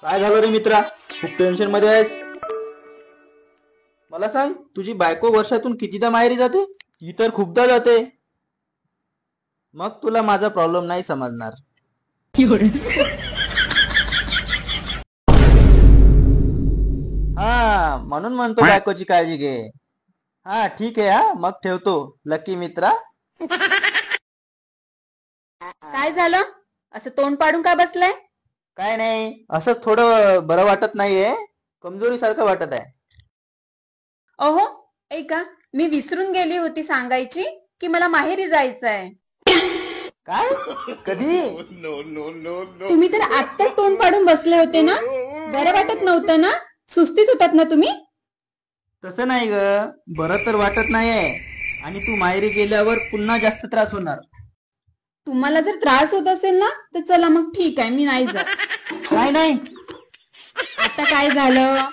काय झालं रे मित्रा, खूप टेन्शन मध्ये आहेस? मला सांग, तुझी बायको वर्षातून कितीदा माहेरी जाते? ती तर खूपदा जाते. मग तुला माझा प्रॉब्लेम नाही समजणार. हा, म्हणून म्हणतो बायकोची काळजी घे. हा ठीक आहे, हा मग ठेवतो लकी मित्रा. काय झालं? असं तोंड पाडून का बसलाय? काय नाही, असंच थोडं बरं वाटत नाहीये, कमजोरी सारखं वाटत आहे. अहो, ऐका, मी विसरून गेली होती सांगायची की मला माहेरी जायचंय. काय? कधी? तुम्ही तर आत्ताच तोंड पाडून बसले होते ना? बरं वाटत नव्हतं ना? सुस्तीत होतात ना तुम्ही? तसं नाही ग, बरं तर वाटत नाहीये, आणि तू माहेरी गेल्यावर पुन्हा जास्त त्रास होणार. तुम्हाला जर त्रास होत असेल ना तर चला मग ठीक आहे, मी नाही जात. काय नाही? आता काय झालं?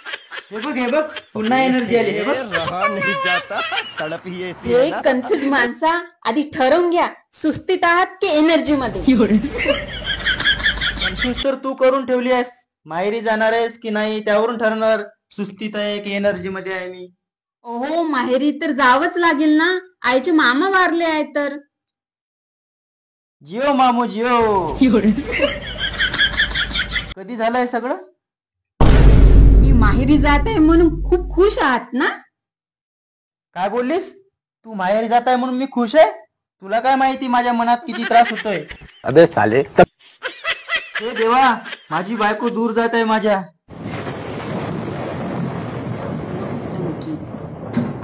हे बघ पुन्हा एनर्जी आली. हे बघ, रहा नहीं जाता, तड़प ही ऐसी हे है ना। कन्फ्युज माणसा, आधी ठरवून घ्या, सुस्तीत आहात की एनर्जी मध्ये. कन्फ्युज तर तू करून ठेवली आहेस. माहेरी जाणार आहेस की नाही त्यावरून ठरणार सुस्तीत आहे की एनर्जी मध्ये आहे मी. ओहो, माहेरी तर जावंच लागेल ना, आईचे मामा वारले आहेत तर. जिओ मामू जिओ. कधी झालंय सगळं? मी माहेरी जात आहे म्हणून खूप खुश आहात ना? काय बोललीस? तू माहेरी जात आहे म्हणून मी खुश आहे? तुला काय माहिती माझ्या मनात किती त्रास होतोय? अबे साले हे देवा, माझी बायको दूर जात आहे माझ्या.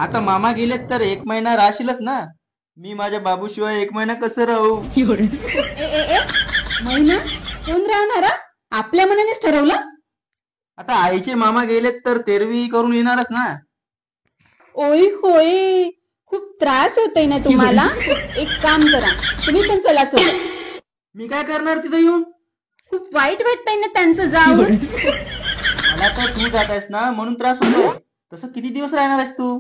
आता मामा गेलेत तर 1 महिना राहशीलच ना? मी माझ्या बाबूशिवाय 1 महिना कसं राहू? महिना कोण राहणार हा? आपल्या मनानेच ठरवलं? आता आईचे मामा गेलेत तर तेरवी करून येणारच ना. ओय होय, खूप त्रास होतोय ना तुम्हाला? एक काम करा, तुम्ही पण चला सोबत. मी काय करणार तिथे येऊन? खूप वाईट वाटतंय ना त्यांचं जाऊन. मला तर तू जात आहेस ना म्हणून त्रास होतोय. तसं किती दिवस राहणार आहेस तू?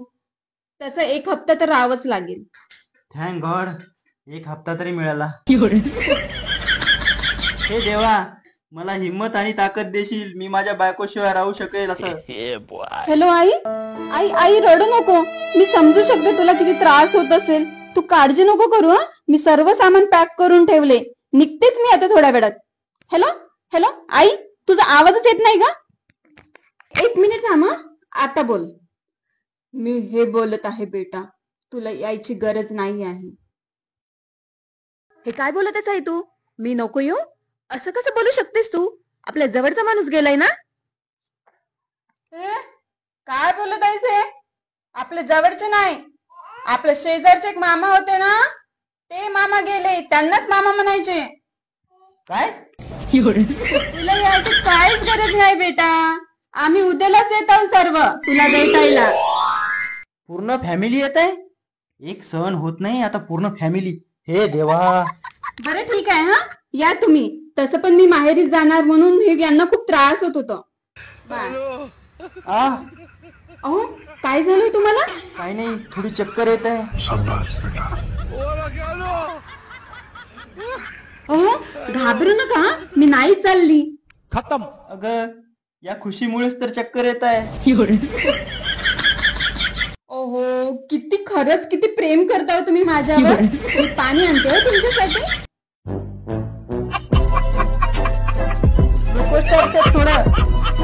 तसं 1 हप्ता तर राहावंच लागेल. थँक गॉड, 1 हप्ता तरी मिळाला. हे देवा, मला हिम्मत आणि ताकद देशील, मी माझ्या बायकोशिवाय राहू शकेल असं. हॅलो आई, आई आई रडू नको. मी समजू शकते तुला किती त्रास होत असेल. तू काळजी नको करू हा. मी सर्व सामान पॅक करून ठेवले. निघतेच मी आता थोड्या वेळात. हॅलो हॅलो आई, तुझा आवाजच येत नाही का? 1 मिनिट थांब हा. आता बोल. मी हे बोलत आहे बेटा, तुला यायची गरज नाही आहे. हे काय बोलत आहेस आई तू? मी नको येऊ? असं कसं बोलू शकतेस तू? आपल्या जवळचा माणूस गेलाय ना? काय बोलत आहेस हे? आपले जवळचे नाही, आपले शेजारचे एक मामा होते ना, ते मामा गेले, त्यांनाच मामा म्हणायचे. काय? तुला यायची काहीच गरज नाही बेटा. आम्ही उद्यालाच येत आहोत सर्व तुला भेटायला. पूर्ण फॅमिली येत आहे? एक सहन होत नाही, आता पूर्ण फॅमिली. हे देवा. बरं ठीक आहे, हा या तुम्ही. तसं पण मी माहेरीच जाणार म्हणून हे यांना खूप त्रास होत होता. बाय. आ, अहो, काय झालंय तुम्हाला? काही नाही, थोडी चक्कर येत आहे. अहो, घाबरू नका, मी नाही चालली. खत्म. अगं, या खुशीमुळेच तर चक्कर येत आहे. ओहो, खरंच किती प्रेम करता तुम्ही माझ्यावर. मी पाणी आणते हो तुमच्यासाठी. ग्लुकोज टाकतात थोडं.